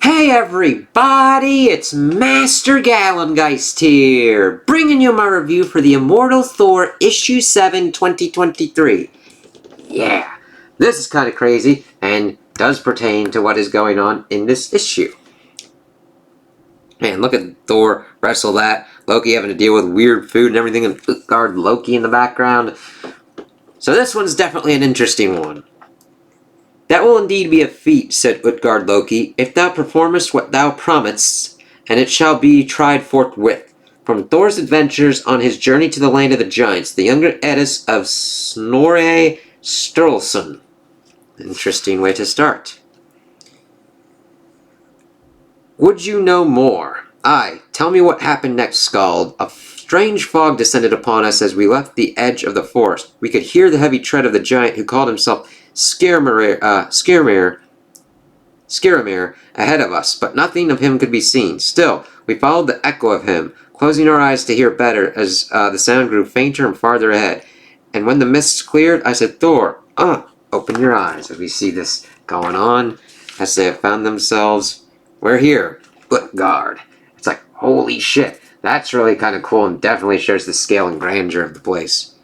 Hey everybody, it's Master Gallengeist here, bringing you my review for the Immortal Thor Issue 7 2023. Yeah, this is kind of crazy, and does pertain to what is going on in this issue. Man, look at Thor wrestle that, Loki having to deal with weird food and everything, and guard Loki in the background. So this one's definitely an interesting one. That will indeed be a feat, said Utgard Loki, if thou performest what thou promisest, and it shall be tried forthwith. From Thor's adventures on his journey to the land of the giants, the younger Edis of Snorre Sturluson. Interesting way to start. Would you know more? Aye, tell me what happened next, Skald. A strange fog descended upon us as we left the edge of the forest. We could hear the heavy tread of the giant who called himself Scaramir ahead of us, but nothing of him could be seen. Still, we followed the echo of him, closing our eyes to hear better as the sound grew fainter and farther ahead. And when the mists cleared, I said, Thor, open your eyes, as we see this going on, as they have found themselves. We're here, Utgard. It's like, holy shit, that's really kind of cool and definitely shows the scale and grandeur of the place.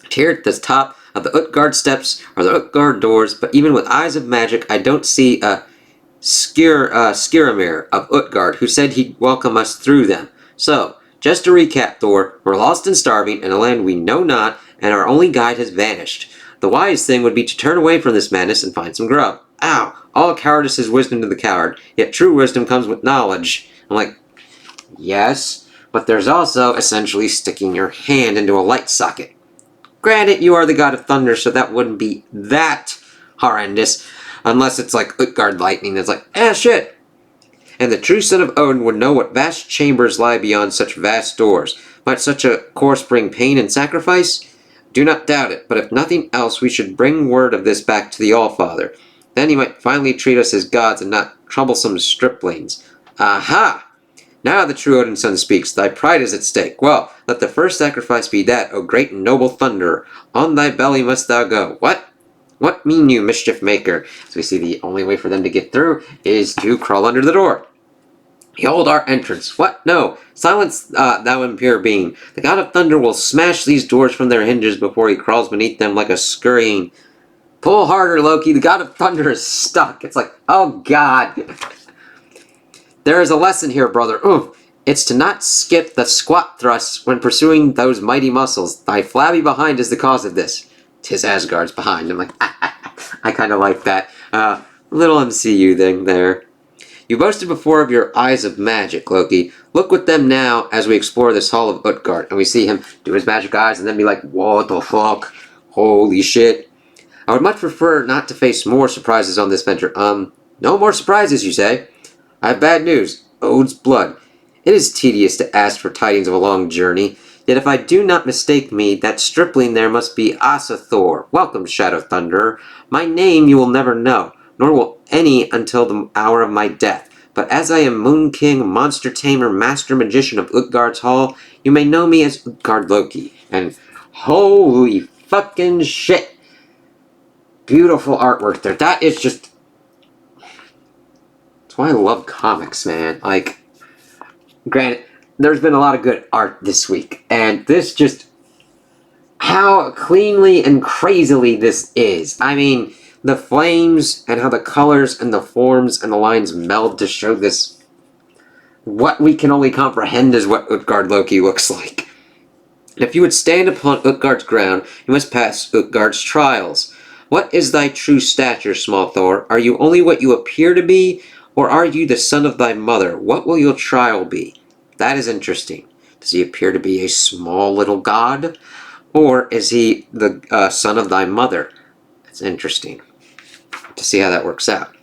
Here at the top of the Utgard steps are the Utgard doors, but even with eyes of magic, I don't see a Scaramir of Utgard who said he'd welcome us through them. So, just to recap, Thor, we're lost and starving in a land we know not, and our only guide has vanished. The wise thing would be to turn away from this madness and find some grub. Ow! All cowardice is wisdom to the coward, yet true wisdom comes with knowledge. I'm like, yes, but there's also essentially sticking your hand into a light socket. Granted, you are the god of thunder, so that wouldn't be that horrendous, unless it's like Utgard lightning that's like, shit! And the true son of Odin would know what vast chambers lie beyond such vast doors. Might such a course bring pain and sacrifice? Do not doubt it, but if nothing else, we should bring word of this back to the Allfather. Then he might finally treat us as gods and not troublesome striplings. Aha! Now the true Odin's son speaks. Thy pride is at stake. Well, let the first sacrifice be that, O great and noble Thunderer. On thy belly must thou go. What? What mean you, mischief maker? So we see the only way for them to get through is to crawl under the door. Behold our entrance. What? No. Silence, thou impure being. The god of thunder will smash these doors from their hinges before he crawls beneath them like a scurrying. Pull harder, Loki. The god of thunder is stuck. It's like, oh god. There is a lesson here, brother. It's to not skip the squat thrusts when pursuing those mighty muscles. Thy flabby behind is the cause of this. 'Tis Asgard's behind. I'm like, I kind of like that. Little MCU thing there. You boasted before of your eyes of magic, Loki. Look with them now as we explore this hall of Utgard. And we see him do his magic eyes and then be like, what the fuck? Holy shit. I would much prefer not to face more surprises on this venture. No more surprises, you say? I have bad news. Ode's blood. It is tedious to ask for tidings of a long journey, yet if I do not mistake me, that stripling there must be Asa Thor. Welcome, Shadow Thunderer. My name you will never know, nor will any until the hour of my death. But as I am Moon King, Monster Tamer, Master Magician of Utgard's Hall, you may know me as Utgard Loki. And holy fucking shit! Beautiful artwork there. That is just... That's why I love comics, man. Like, granted, there's been a lot of good art this week, and this just... How cleanly and crazily this is. I mean, the flames and how the colors and the forms and the lines meld to show this... What we can only comprehend is what Utgard Loki looks like. And if you would stand upon Utgard's ground, you must pass Utgard's trials. What is thy true stature, small Thor? Are you only what you appear to be, or are you the son of thy mother? What will your trial be? That is interesting. Does he appear to be a small little god? Or is he the son of thy mother? That's interesting to see how that works out.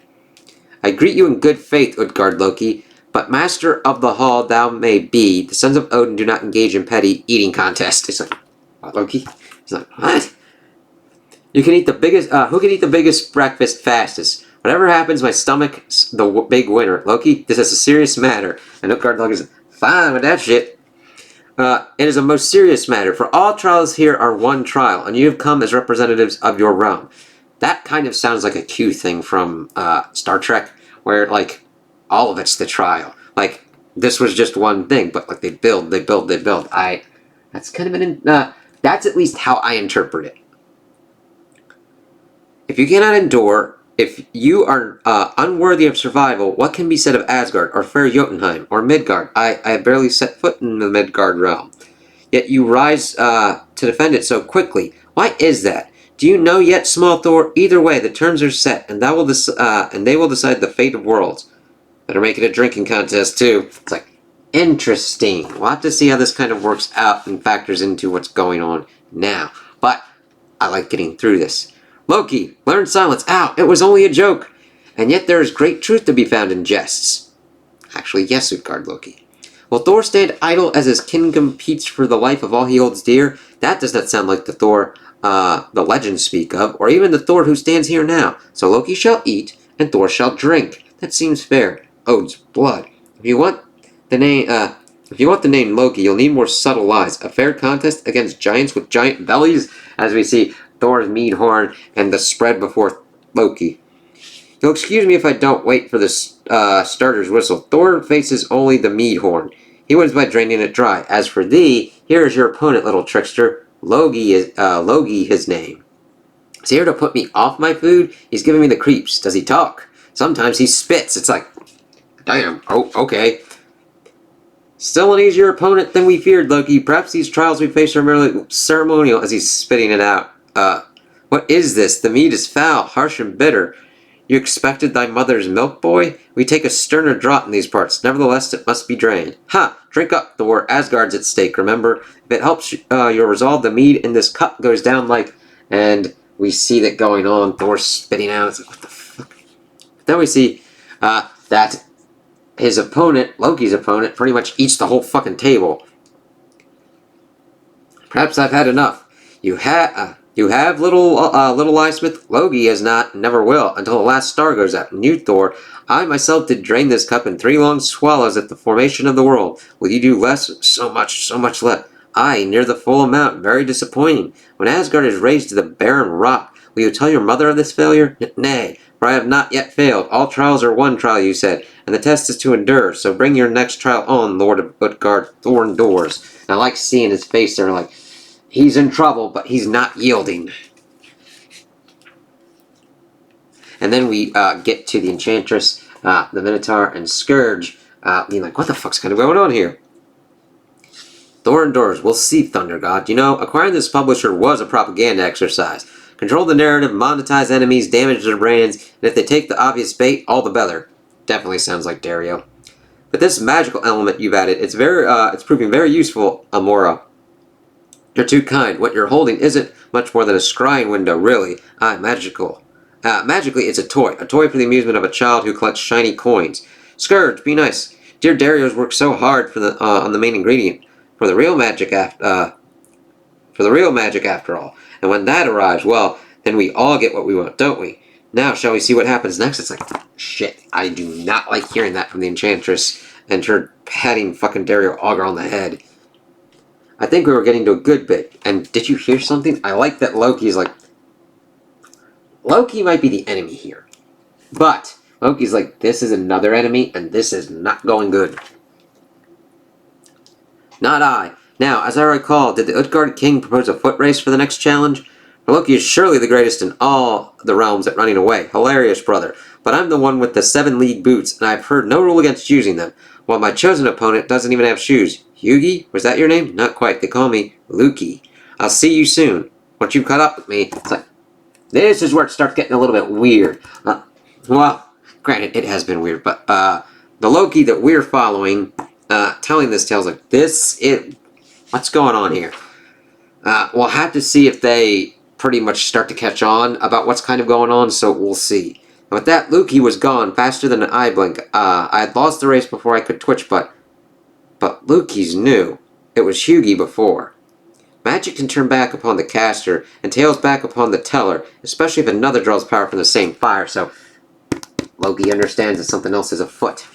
I greet you in good faith, Utgard Loki, but master of the hall thou may be. The sons of Odin do not engage in petty eating contests. It's like, what, Loki? He's like, what? You can eat the biggest, who can eat the biggest breakfast fastest? Whatever happens, my stomach's the big winner. Loki, this is a serious matter. And Utgard Loki's like, fine with that shit. It is a most serious matter, for all trials here are one trial, and you have come as representatives of your realm. That kind of sounds like a Q thing from Star Trek, where, like, all of it's the trial. Like, this was just one thing, but, like, they build. That's kind of that's at least how I interpret it. If you cannot endure, if you are unworthy of survival, what can be said of Asgard, or fair Jotunheim, or Midgard? I have barely set foot in the Midgard realm. Yet you rise to defend it so quickly. Why is that? Do you know yet, small Thor? Either way, the terms are set, and they will decide the fate of worlds. Better make it a drinking contest, too. It's like, interesting. We'll have to see how this kind of works out and factors into what's going on now. But I like getting through this. Loki, learn silence. Ow, it was only a joke. And yet there is great truth to be found in jests. Actually, yes, Utgard Loki. Will Thor stand idle as his kin competes for the life of all he holds dear? That does not sound like the Thor the legends speak of, or even the Thor who stands here now. So Loki shall eat, and Thor shall drink. That seems fair. Ode's blood. If you want the name Loki, you'll need more subtle lies. A fair contest against giants with giant bellies, as we see Thor's mead horn and the spread before Loki. You'll excuse me if I don't wait for the starter's whistle. Thor faces only the mead horn. He wins by draining it dry. As for thee, here is your opponent, little trickster. Logi his name. Is he here to put me off my food? He's giving me the creeps. Does he talk? Sometimes he spits. It's like, damn, oh, okay. Still an easier opponent than we feared, Loki. Perhaps these trials we face are merely ceremonial, as he's spitting it out. What is this? The mead is foul, harsh and bitter. You expected thy mother's milk, boy? We take a sterner draught in these parts. Nevertheless, it must be drained. Ha! Drink up, Thor. Asgard's at stake, remember? If it helps your resolve, the mead in this cup goes down like... And we see that going on. Thor spitting out. It's like, what the fuck? Then we see that his opponent, Loki's opponent, pretty much eats the whole fucking table. Perhaps I've had enough. You have little Lysmith. Loki has not, and never will, until the last star goes out. And you, Thor, I myself did drain this cup in 3 long swallows at the formation of the world. Will you do less? So much less. I, near the full amount, very disappointing. When Asgard is raised to the barren rock, will you tell your mother of this failure? Nay, for I have not yet failed. All trials are one trial, you said, and the test is to endure. So bring your next trial on, Lord of Utgard, Thor endures. And I like seeing his face there, like, he's in trouble, but he's not yielding. And then we get to the Enchantress, the Minotaur, and Scourge, being like, what the fuck's kind of going on here? Thor endures. We'll see, Thunder God. You know, acquiring this publisher was a propaganda exercise. Control the narrative, monetize enemies, damage their brands, and if they take the obvious bait, all the better. Definitely sounds like Dario. But this magical element you've added, it's proving very useful, Amora. You're too kind. What you're holding isn't much more than a scrying window, really. Magical. Magically, it's a toy for the amusement of a child who collects shiny coins. Scourge, be nice. Dear Dario's worked so hard for on the main ingredient, for the real magic after all. And when that arrives, well, then we all get what we want, don't we? Now, shall we see what happens next? It's like, shit, I do not like hearing that from the Enchantress and her patting fucking Dario Augur on the head. I think we were getting to a good bit. And did you hear something? I like that Loki's like... Loki might be the enemy here. But Loki's like, this is another enemy, and this is not going good. Not I. Now, as I recall, did the Utgard king propose a foot race for the next challenge? Loki is surely the greatest in all the realms at running away. Hilarious, brother. But I'm the one with the 7-league boots, and I've heard no rule against using them, while my chosen opponent doesn't even have shoes. Hugi? Was that your name? Not quite. They call me Luki. I'll see you soon. Once you've caught up with me, it's like, this is where it starts getting a little bit weird. Well, granted, it has been weird, but the Loki that we're following, telling this tale is like, what's going on here? We'll have to see if they pretty much start to catch on about what's kind of going on, so we'll see. And with that, Luki was gone faster than an eye blink. I had lost the race before I could twitch, but Luki's new. It was Hugi before. Magic can turn back upon the caster, and tails back upon the teller, especially if another draws power from the same fire, so Loki understands that something else is afoot.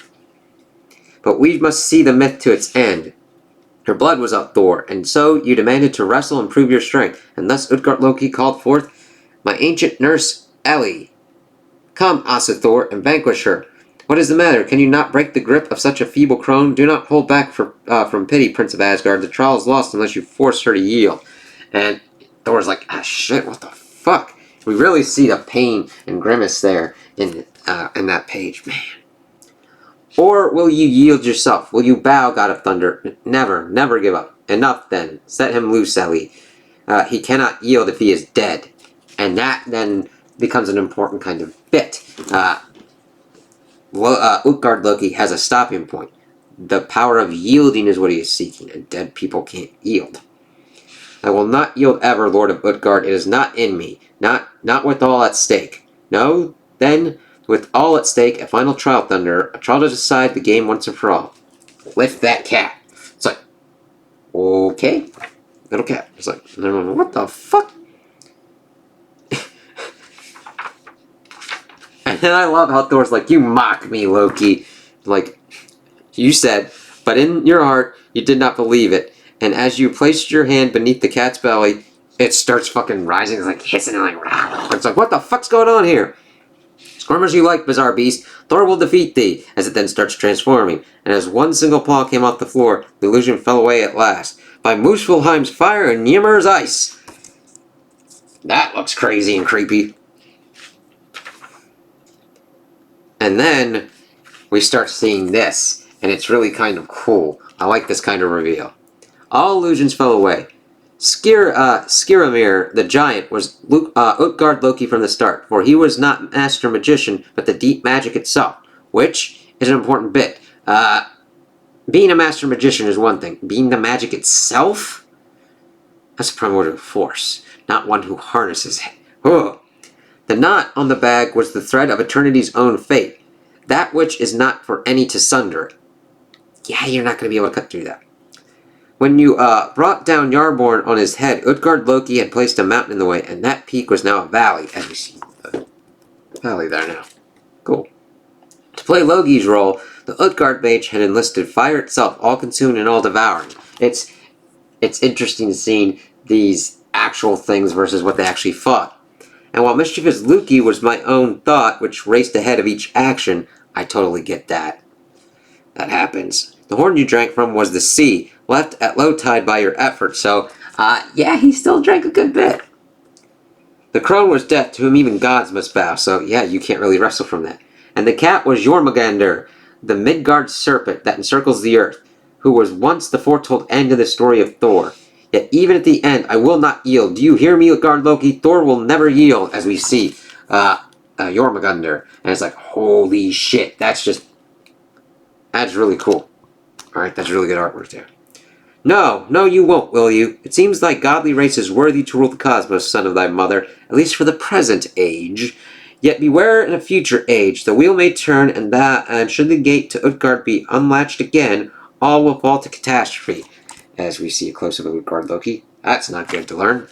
But we must see the myth to its end. Your blood was up, Thor, and so you demanded to wrestle and prove your strength, and thus Utgard Loki called forth my ancient nurse, Ellie. Come, Asa Thor, and vanquish her. What is the matter? Can you not break the grip of such a feeble crone? Do not hold back from pity, Prince of Asgard. The trial is lost unless you force her to yield. And Thor's like, ah, shit, what the fuck? We really see the pain and grimace there in that page, man. Or will you yield yourself? Will you bow, God of Thunder? Never, never give up. Enough then. Set him loose, Ellie. He cannot yield if he is dead. And that then becomes an important kind of bit. Utgard Loki has a stopping point. The power of yielding is what he is seeking, and dead people can't yield. I will not yield ever, Lord of Utgard. It is not in me. Not with all at stake. No, then, with all at stake, a final trial, Thunder. A trial to decide the game once and for all. Lift that cat. It's like, okay. Little cat. It's like, what the fuck? And then I love how Thor's like, you mock me, Loki. Like, you said, but in your heart, you did not believe it. And as you placed your hand beneath the cat's belly, it starts fucking rising. It's like hissing and like, rah. It's like, what the fuck's going on here? Squirm as you like, bizarre beast. Thor will defeat thee, as it then starts transforming. And as one single paw came off the floor, the illusion fell away at last. By Muspelheim's fire and Ymir's ice. That looks crazy and creepy. And then we start seeing this, and it's really kind of cool. I like this kind of reveal. All illusions fell away. Skirmir, the giant, was Utgard Loki from the start, for he was not master magician, but the deep magic itself, which is an important bit. Being a master magician is one thing. Being the magic itself? That's a primotive force, not one who harnesses it. Oh. The knot on the bag was the thread of eternity's own fate, that which is not for any to sunder. Yeah, you're not going to be able to cut through that. When you brought down Yarborn on his head, Utgard Loki had placed a mountain in the way, and that peak was now a valley, as we see the valley there now. Cool. To play Loki's role, the Utgard mage had enlisted fire itself, all-consuming and all-devouring. It's interesting seeing these actual things versus what they actually fought. And while mischievous Loki was my own thought, which raced ahead of each action, I totally get that. That happens. The horn you drank from was the sea, left at low tide by your effort, so, yeah, he still drank a good bit. The crone was death, to whom even gods must bow, so, yeah, you can't really wrestle from that. And the cat was Jormungandr, the Midgard serpent that encircles the earth, who was once the foretold end of the story of Thor. Yet even at the end, I will not yield. Do you hear me, Utgard Loki? Thor will never yield, as we see Jormungandr. And it's like, holy shit, that's really cool. Alright, that's really good artwork there. No, you won't, will you? It seems thy godly race is worthy to rule the cosmos, son of thy mother, at least for the present age. Yet beware in a future age, the wheel may turn, and should the gate to Utgard be unlatched again, all will fall to catastrophe. As we see a close-up of Utgard Loki. That's not good to learn.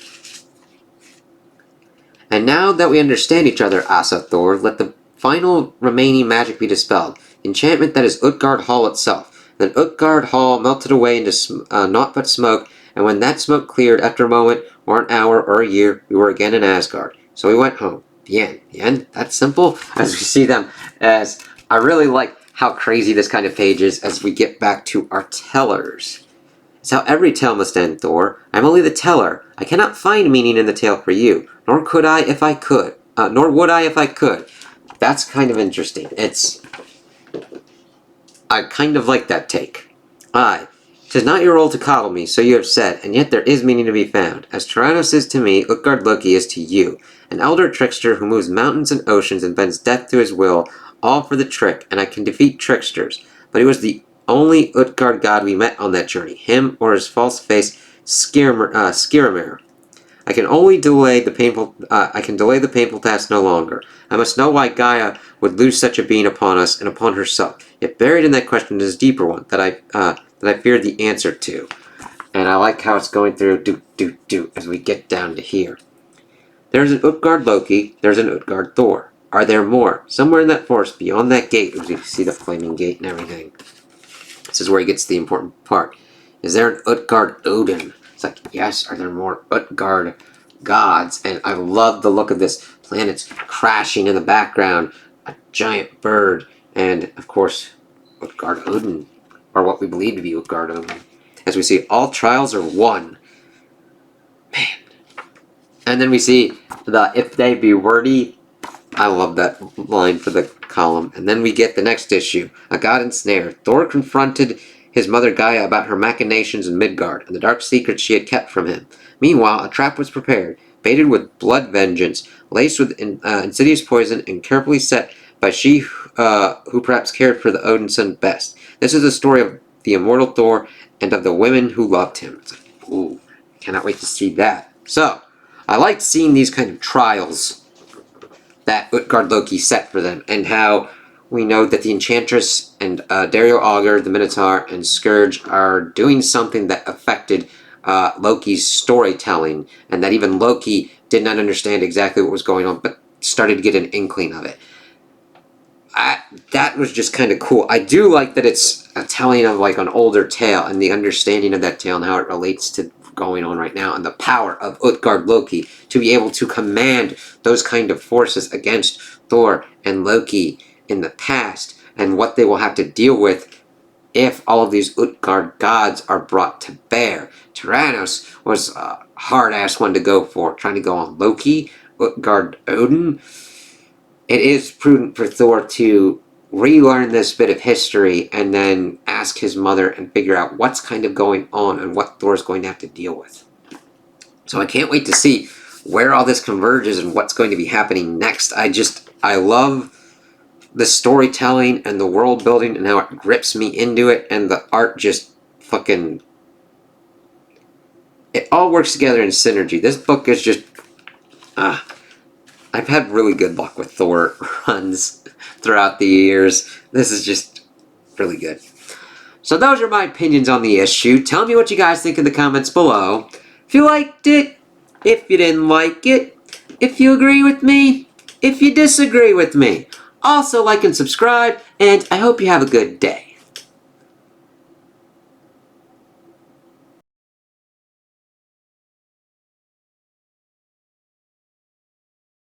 And now that we understand each other, Asa Thor, let the final remaining magic be dispelled. Enchantment that is Utgard Hall itself. Then Utgard Hall melted away into naught but smoke, and when that smoke cleared, after a moment, or an hour, or a year, we were again in Asgard. So we went home. The end. The end? That's simple. As we see them, as I really like how crazy this kind of page is as we get back to our tellers. It's how every tale must end, Thor. I am only the teller. I cannot find meaning in the tale for you, nor would I if I could. That's kind of interesting. I kind of like that take. Aye, 'tis not your role to coddle me, so you have said, and yet there is meaning to be found. As Tyrannos is to me, Utgard Loki is to you, an elder trickster who moves mountains and oceans and bends death to his will, all for the trick, and I can defeat tricksters. But he was the only Utgard god we met on that journey, him or his false face Skirmir. I can delay the painful task no longer. I must know why Gaia would lose such a being upon us and upon herself. Yet buried in that question is a deeper one that I fear the answer to. And I like how it's going through do as we get down to here. There's an Utgard Loki. There's an Utgard Thor. Are there more? Somewhere in that forest, beyond that gate, as you see the flaming gate and everything. This is where he gets the important part. Is there an Utgard Odin? It's like, yes, are there more Utgard gods? And I love the look of this. Planets crashing in the background. A giant bird and of course, Utgard Odin, or what we believe to be Utgard Odin. As we see, all trials are won. Man. And then we see the if they be wordy. I love that line for the column. And then we get the next issue, A God Ensnared. Thor confronted his mother Gaia about her machinations in Midgard and the dark secrets she had kept from him. Meanwhile, a trap was prepared, baited with blood vengeance, laced with insidious poison, and carefully set by she who perhaps cared for the Odin son best. This is the story of the immortal Thor and of the women who loved him. It's like, ooh, cannot wait to see that. So, I like seeing these kind of trials that Utgard Loki set for them, and how we know that the Enchantress and Dario Augur, the Minotaur, and Scourge are doing something that affected Loki's storytelling, and that even Loki did not understand exactly what was going on, but started to get an inkling of it. That was just kind of cool. I do like that it's a telling of like an older tale, and the understanding of that tale and how it relates to going on right now, and the power of Utgard Loki to be able to command those kind of forces against Thor and Loki in the past, and what they will have to deal with if all of these Utgard gods are brought to bear. Tyrannos was a hard-ass one to go for, trying to go on Loki, Utgard Odin. It is prudent for Thor to relearn this bit of history and then ask his mother and figure out what's kind of going on and what Thor's going to have to deal with. So I can't wait to see where all this converges and what's going to be happening next. I love the storytelling and the world building and how it grips me into it, and the art just fucking... It all works together in synergy. This book is just... I've had really good luck with Thor runs throughout the years. This is just really good. So those are my opinions on the issue. Tell me what you guys think in the comments below. If you liked it, if you didn't like it, if you agree with me, if you disagree with me. Also like and subscribe, and I hope you have a good day.